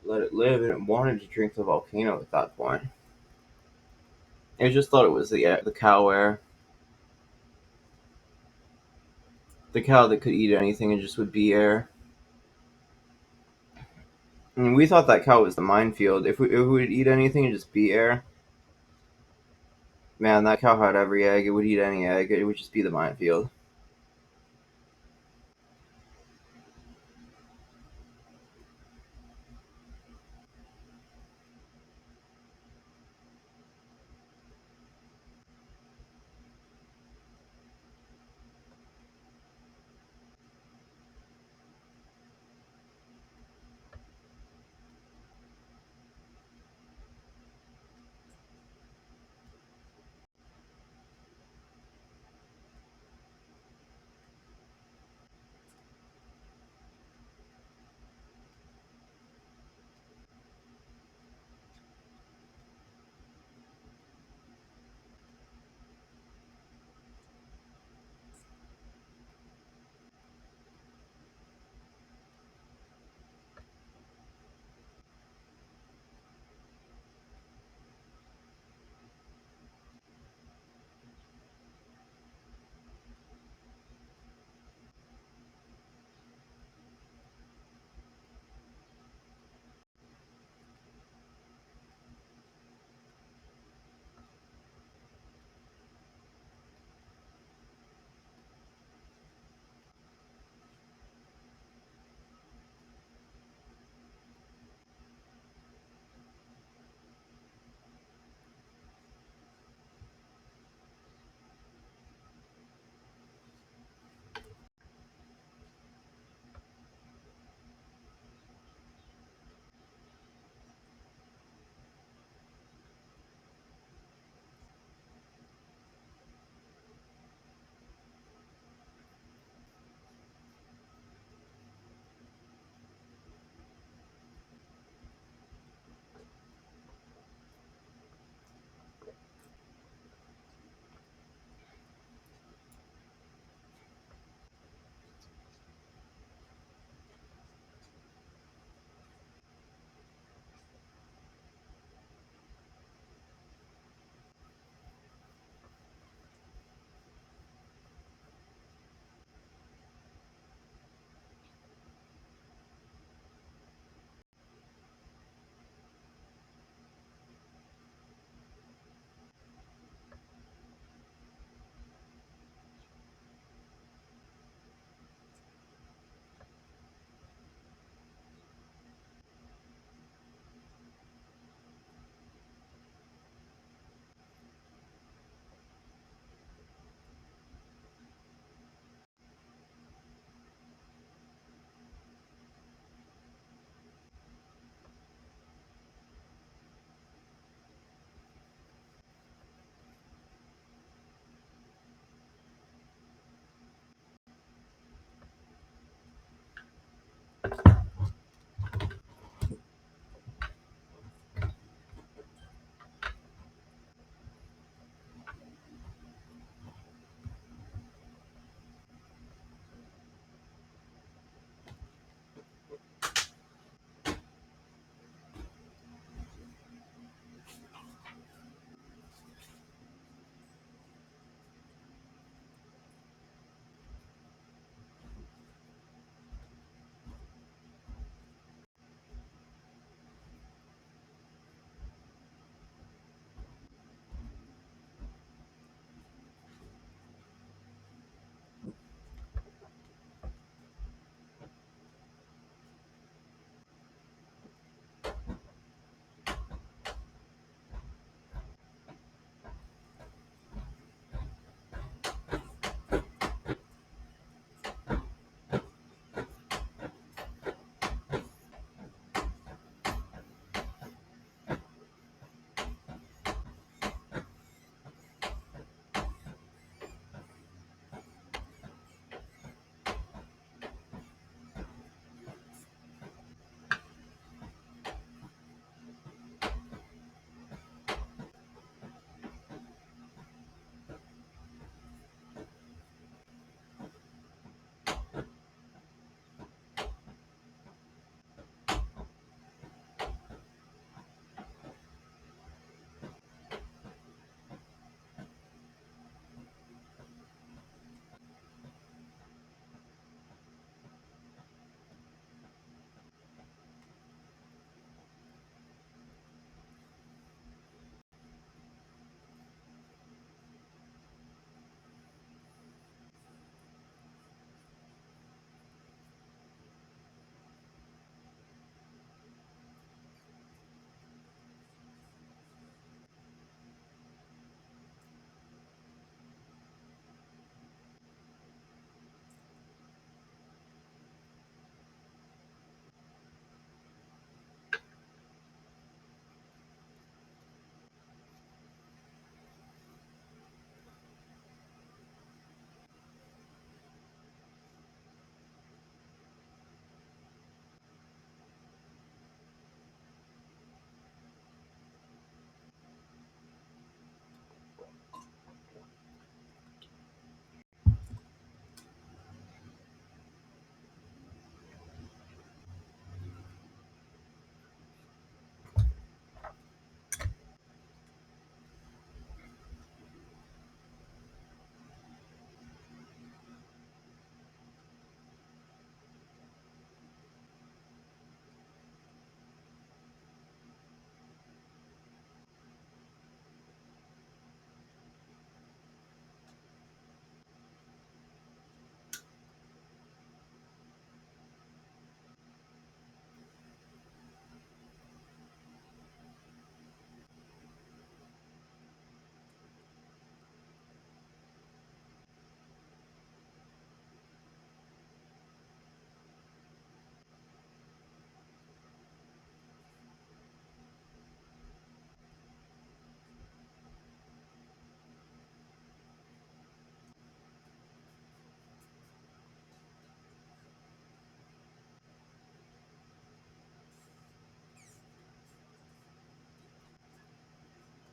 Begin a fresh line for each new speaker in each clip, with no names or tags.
let it live, and it wanted to drink the volcano at that point. It just thought it was the cow air. The cow that could eat anything and just would be air. And we thought that cow was the minefield. If we would eat anything and just be air, man, that cow had every egg. It would eat any egg. It would just be the minefield.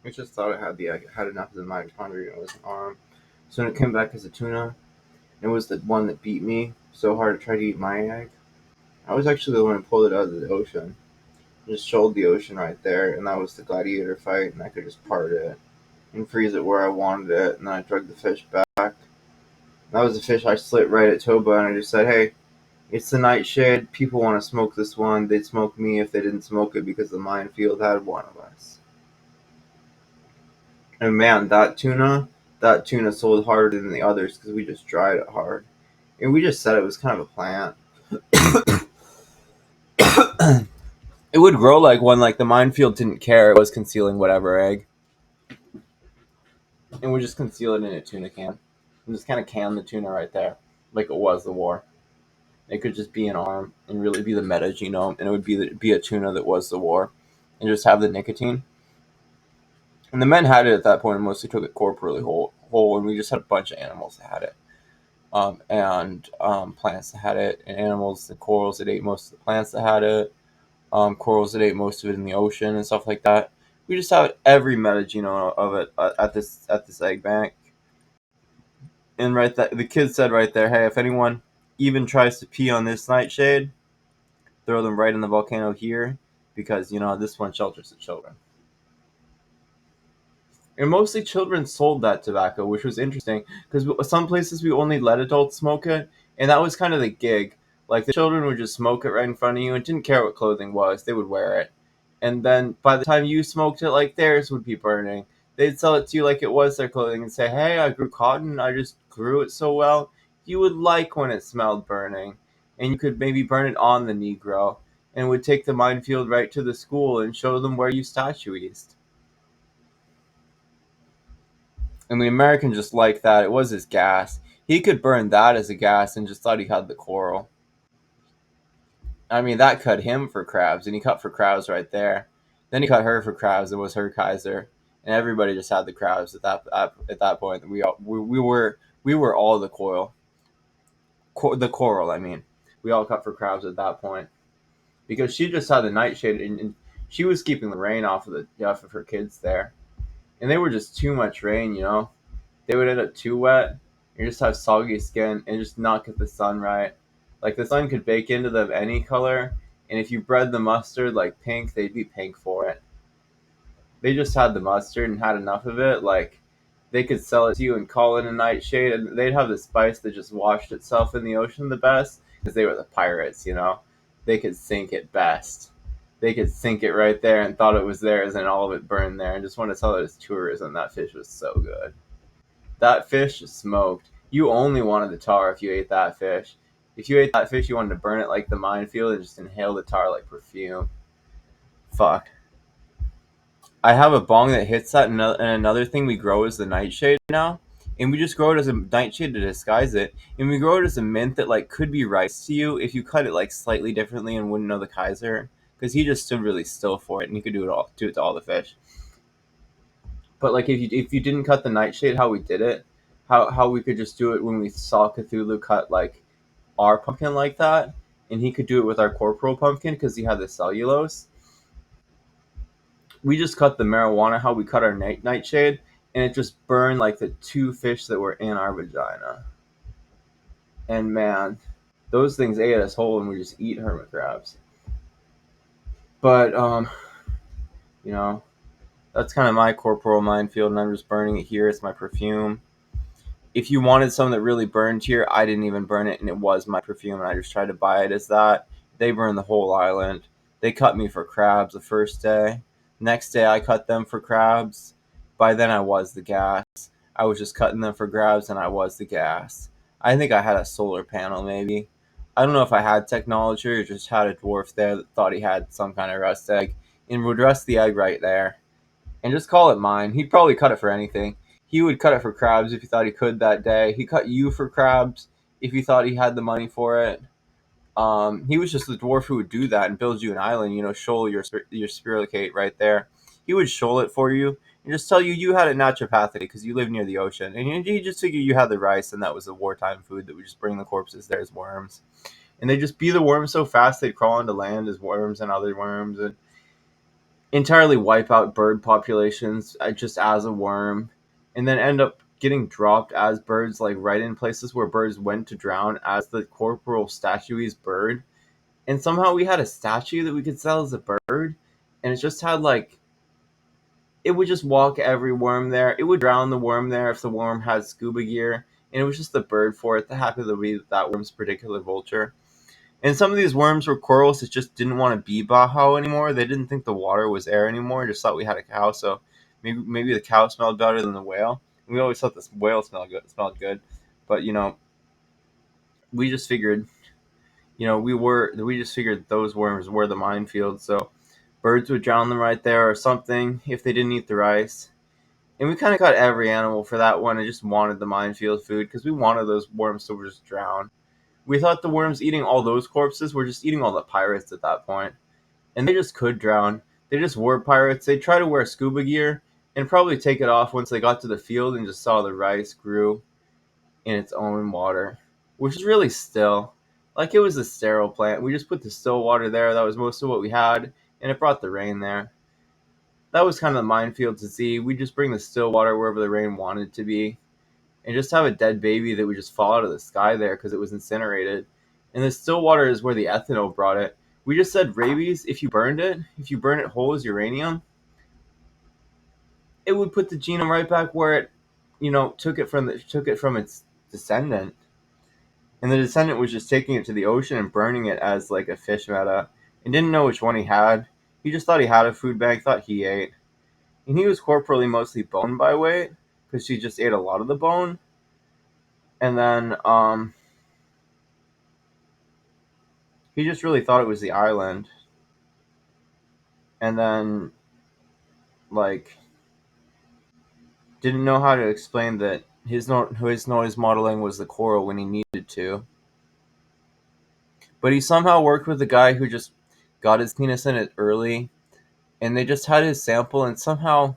I just thought it had the egg. It had enough of the mitochondria. It was an arm. So when it came back as a tuna, it was the one that beat me so hard to try to eat my egg. I was actually the one who pulled it out of the ocean. Just shouldered the ocean right there, and that was the gladiator fight, and I could just part it and freeze it where I wanted it, and then I drug the fish back. That was the fish I slit right at Toba, and I just said, hey, it's the nightshade. People want to smoke this one. They'd smoke me if they didn't smoke it because the minefield had one of us. And man, that tuna sold harder than the others because we just dried it hard. And we just said it was kind of a plant. It would grow like one, like the minefield didn't care. It was concealing whatever egg. And we just conceal it in a tuna can. And just kind of can the tuna right there, like it was the war. It could just be an arm and really be the meta genome, and it would be a tuna that was the war, and just have the nicotine. And the men had it at that point and mostly took it corporally whole, and we just had a bunch of animals that had it. And plants that had it, and animals, the corals that ate most of the plants that had it, corals that ate most of it in the ocean and stuff like that. We just have every metagenome of it at this egg bank. And right that the kid said right there, hey, if anyone even tries to pee on this nightshade, throw them right in the volcano here, because this one shelters the children. And mostly children sold that tobacco, which was interesting because some places we only let adults smoke it, and that was kind of the gig. Like the children would just smoke it right in front of you and didn't care what clothing was; they would wear it. And then by the time you smoked it, like theirs would be burning. They'd sell it to you like it was their clothing and say, "Hey, I grew cotton. I just grew it so well. You would like when it smelled burning, and you could maybe burn it on the Negro, and would take the minefield right to the school and show them where you statuized." And the American just liked that. It was his gas. He could burn that as a gas and just thought he had the coral. I mean, that cut him for crabs, and he cut for crabs right there. Then he cut her for crabs. It was her Kaiser, and everybody just had the crabs at that point. We were all the the coral. I mean, we all cut for crabs at that point because she just had the nightshade, and she was keeping the rain off of her kids there, and they were just too much rain. They would end up too wet. You just have soggy skin and just not get the sun right. Like the sun could bake into them any color, and if you bred the mustard like pink, they'd be pink for it. They just had the mustard and had enough of it. Like they could sell it to you and call it a nightshade, and they'd have the spice that just washed itself in the ocean the best because they were the pirates. They could sink it best. They could sink it right there and thought it was theirs, and all of it burned there, and just want to sell it as tourism. That fish was so good. That fish is smoked. You only wanted the tar if you ate that fish. If you ate that fish, you wanted to burn it like the minefield and just inhale the tar like perfume. Fuck. I have a bong that hits that, and another thing we grow is the nightshade now. And we just grow it as a nightshade to disguise it. And we grow it as a mint that like could be rice to you if you cut it like slightly differently and wouldn't know the Kaiser. Because he just stood really still for it, and he could do it to all the fish. But like if you didn't cut the nightshade how we did it, how we could just do it when we saw Cthulhu cut like our pumpkin like that, and he could do it with our corporal pumpkin because he had the cellulose. We just cut the marijuana how we cut our nightshade, and it just burned like the two fish that were in our vagina. And man, those things ate us whole, and we just eat hermit crabs. But you know, that's kind of my corporal minefield, and I'm just burning it here. It's my perfume. If you wanted something that really burned here, I didn't even burn it, and it was my perfume, and I just tried to buy it as that. They burned the whole island. They cut me for crabs the first day. Next day, I cut them for crabs. By then, I was the gas. I was just cutting them for crabs, and I was the gas. I think I had a solar panel, maybe. I don't know if I had technology or just had a dwarf there that thought he had some kind of rust egg and would rest the egg right there and just call it mine. He'd probably cut it for anything. He would cut it for crabs if he thought he could that day. He cut you for crabs if he thought he had the money for it. He was just the dwarf who would do that and build you an island. Shoal your spirlicate right there. He would shoal it for you and just tell you had it naturopathically because you live near the ocean, and he just figured you had the rice and that was the wartime food that would just bring the corpses there as worms. And they'd just be the worms so fast they'd crawl onto land as worms and other worms, and entirely wipe out bird populations just as a worm, and then end up getting dropped as birds, like right in places where birds went to drown as the corporal statue's bird. And somehow we had a statue that we could sell as a bird, and it just had like, it would just walk every worm there. It would drown the worm there if the worm had scuba gear, and it was just the bird for it that happened to be that worm's particular vulture. And some of these worms were corals that just didn't want to be Bajo anymore. They didn't think the water was air anymore. Just thought we had a cow, so maybe the cow smelled better than the whale. We always thought this whale smelled good, but we just figured, we just figured those worms were the minefield. So birds would drown them right there or something if they didn't eat the rice. And we kind of got every animal for that one. I just wanted the minefield food because we wanted those worms to just drown. We thought the worms eating all those corpses were just eating all the pirates at that point. And they just could drown. They just were pirates. They'd try to wear scuba gear and probably take it off once they got to the field and just saw the rice grew in its own water, which is really still. Like it was a sterile plant. We just put the still water there. That was most of what we had, and it brought the rain there. That was kind of the minefield to see. We just bring the still water wherever the rain wanted to be, and just have a dead baby that would just fall out of the sky there because it was incinerated. And the still water is where the ethanol brought it. We just said rabies, if you burn it whole as uranium, it would put the genome right back where it, took it from its descendant. And the descendant was just taking it to the ocean and burning it as like a fish meta, and didn't know which one he had. He just thought he had a food bank, thought he ate. And he was corporally mostly bone by weight, because she just ate a lot of the bone. And then he just really thought it was the island. And then, like, didn't know how to explain that his noise modeling was the coral when he needed to. But he somehow worked with a guy who just got his penis in it early, and they just had his sample, and somehow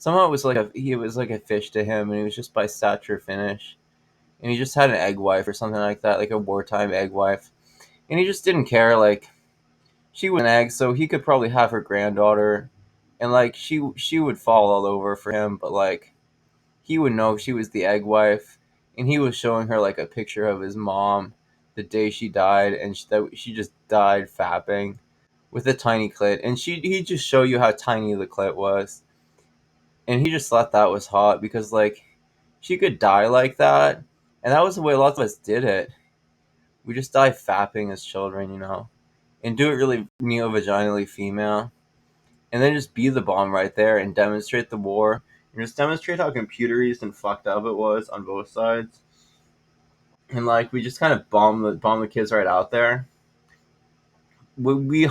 it was like a fish to him, and he was just by stature finish. And he just had an egg wife or something like that, like a wartime egg wife. And he just didn't care, like, she was an egg, so he could probably have her granddaughter, and like she would fall all over for him, but like he would know she was the egg wife, and he was showing her like a picture of his mom the day she died, and she just died fapping with a tiny clit, and he'd just show you how tiny the clit was, and he just thought that was hot because like she could die like that, and that was the way lots of us did it. We just die fapping as children, and do it really neo-vaginally female, and then just be the bomb right there and demonstrate the war, and just demonstrate how computerized and fucked up it was on both sides. And like we just kind of bomb the kids right out there. We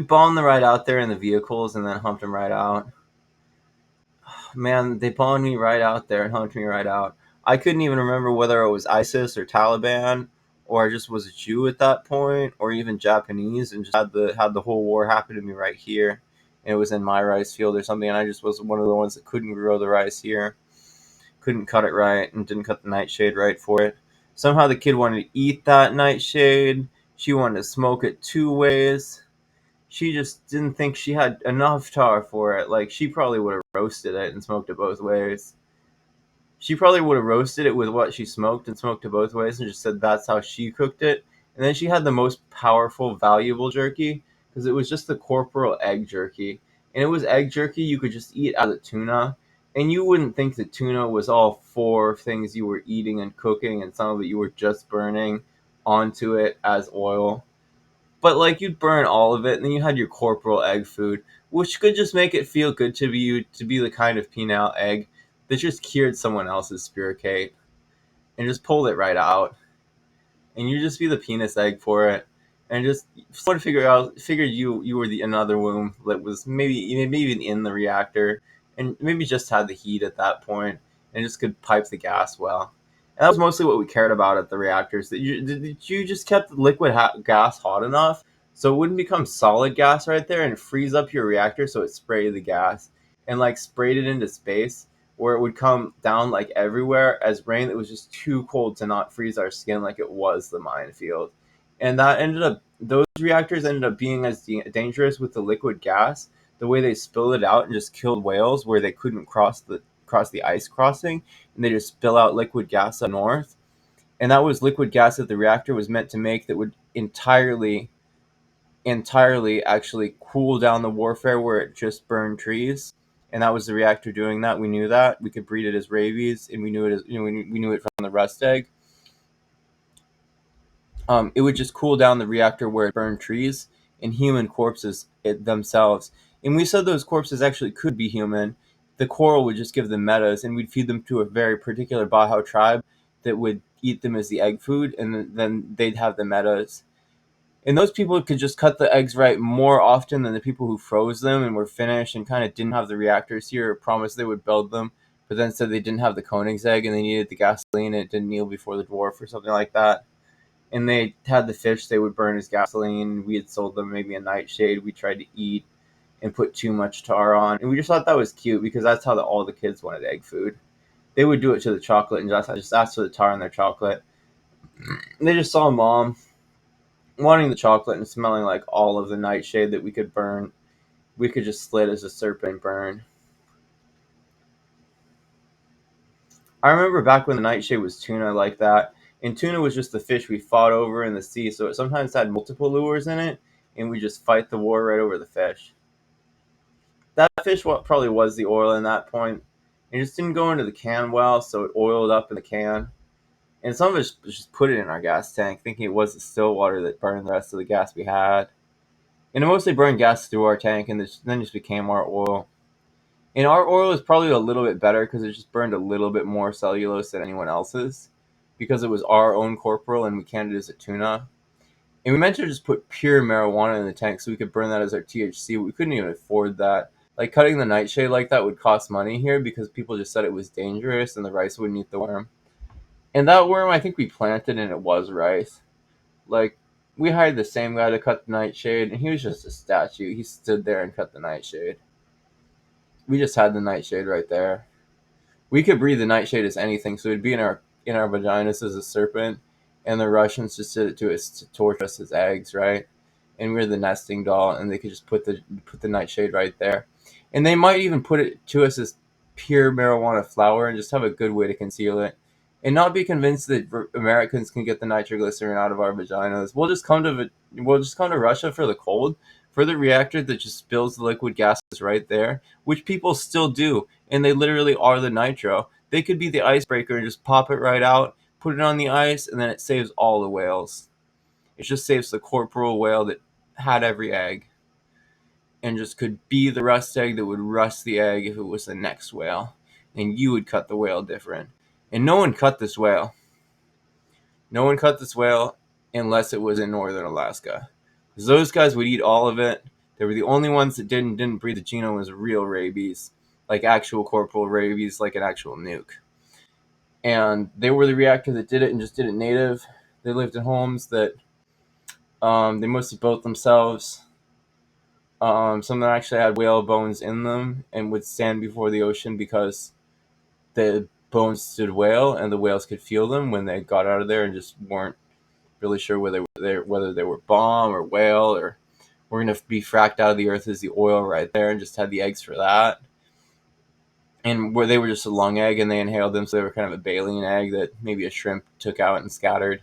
bombed them right out there in the vehicles and then humped them right out. Man, they bombed me right out there and humped me right out. I couldn't even remember whether it was ISIS or Taliban, or I just was a Jew at that point, or even Japanese, and just had the whole war happen to me right here. And it was in my rice field or something, and I just was one of the ones that couldn't grow the rice here, couldn't cut it right, and didn't cut the nightshade right for it. Somehow the kid wanted to eat that nightshade. She wanted to smoke it two ways. She just didn't think she had enough tar for it. Like, she probably would have roasted it and smoked it both ways. She probably would have roasted it with what she smoked and smoked it both ways and just said that's how she cooked it. And then she had the most powerful, valuable jerky because it was just the corporal egg jerky. And it was egg jerky you could just eat as a tuna. And you wouldn't think that tuna was all four things you were eating and cooking, and some of it you were just burning onto it as oil. But like you'd burn all of it, and then you had your corporal egg food, which could just make it feel good to be the kind of penile egg that just cured someone else's spiricate and just pulled it right out, and you just be the penis egg for it, and just sort of figured you were the another womb that was maybe even in the reactor, and maybe just had the heat at that point, and just could pipe the gas well. And that was mostly what we cared about at the reactors. That you just kept the liquid gas hot enough so it wouldn't become solid gas right there and freeze up your reactor, so it sprayed the gas and like sprayed it into space where it would come down like everywhere as rain that was just too cold to not freeze our skin like it was the minefield. And those reactors ended up being as dangerous with the liquid gas. the way they spilled it out and just killed whales where they couldn't cross the ice crossing, and they just spill out liquid gas up north. And that was liquid gas that the reactor was meant to make, that would entirely actually cool down the warfare where it just burned trees. And that was the reactor doing that. We knew that. We could breed it as rabies, and we knew it as we knew it from the rust egg. It would just cool down the reactor where it burned trees and human corpses themselves. And we said those corpses actually could be human. The coral would just give them metas, and we'd feed them to a very particular Baja tribe that would eat them as the egg food, and then they'd have the metas. And those people could just cut the eggs right more often than the people who froze them and were finished and kind of didn't have the reactors here, or promised they would build them, but then said they didn't have the Koenig's egg and they needed the gasoline and it didn't kneel before the dwarf or something like that. And they had the fish they would burn as gasoline. We had sold them maybe a nightshade we tried to eat and put too much tar on. And we just thought that was cute because that's how all the kids wanted egg food. They would do it to the chocolate and just ask for the tar in their chocolate. And they just saw mom wanting the chocolate and smelling like all of the nightshade that we could burn. We could just slit as a serpent and burn. I remember back when the nightshade was tuna like that, and tuna was just the fish we fought over in the sea, so it sometimes had multiple lures in it, and we just fight the war right over the fish. That fish probably was the oil in that point. It just didn't go into the can well, so it oiled up in the can. And some of us just put it in our gas tank, thinking it was the still water that burned the rest of the gas we had. And it mostly burned gas through our tank, and then just became our oil. And our oil is probably a little bit better because it just burned a little bit more cellulose than anyone else's, because it was our own corporal and we canned it as a tuna. And we meant to just put pure marijuana in the tank so we could burn that as our THC, but we couldn't even afford that. Like, cutting the nightshade like that would cost money here because people just said it was dangerous and the rice wouldn't eat the worm. And that worm, I think we planted, and it was rice. Like, we hired the same guy to cut the nightshade, and he was just a statue. He stood there and cut the nightshade. We just had the nightshade right there. We could breathe the nightshade as anything, so it'd be in our vaginas as a serpent, and the Russians just did it to us to torture us as eggs, right? And we were the nesting doll, and they could just put the nightshade right there, and they might even put it to us as pure marijuana flower and just have a good way to conceal it, and not be convinced that Americans can get the nitroglycerin out of our vaginas. We'll just come to Russia for the cold, for the reactor that just spills the liquid gases right there, which people still do, and they literally are the nitro. They could be the icebreaker and just pop it right out, put it on the ice, and then it saves all the whales. It just saves the corporal whale that had every egg, and just could be the rust egg that would rust the egg if it was the next whale. And you would cut the whale different. And no one cut this whale. No one cut this whale unless it was in northern Alaska. Because those guys would eat all of it. They were the only ones that didn't breed the genome as real rabies, like actual corporal rabies, like an actual nuke. And they were the reactor that did it and just did it native. They lived in homes that they mostly built themselves. Some of them actually had whale bones in them and would stand before the ocean because the bones stood whale, and the whales could feel them when they got out of there and just weren't really sure whether they were bomb or whale, or were going to be fracked out of the earth as the oil right there, and just had the eggs for that. And where they were just a lung egg and they inhaled them, so they were kind of a baleen egg that maybe a shrimp took out and scattered.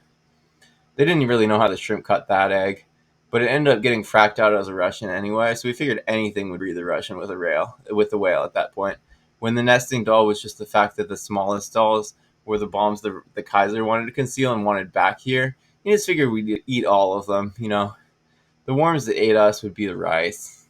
They didn't really know how the shrimp cut that egg, but it ended up getting fracked out as a Russian anyway, so we figured anything would breed the Russian with the whale at that point. When the nesting doll was just the fact that the smallest dolls were the bombs the Kaiser wanted to conceal and wanted back here, you just figured we'd eat all of them, The worms that ate us would be the rice.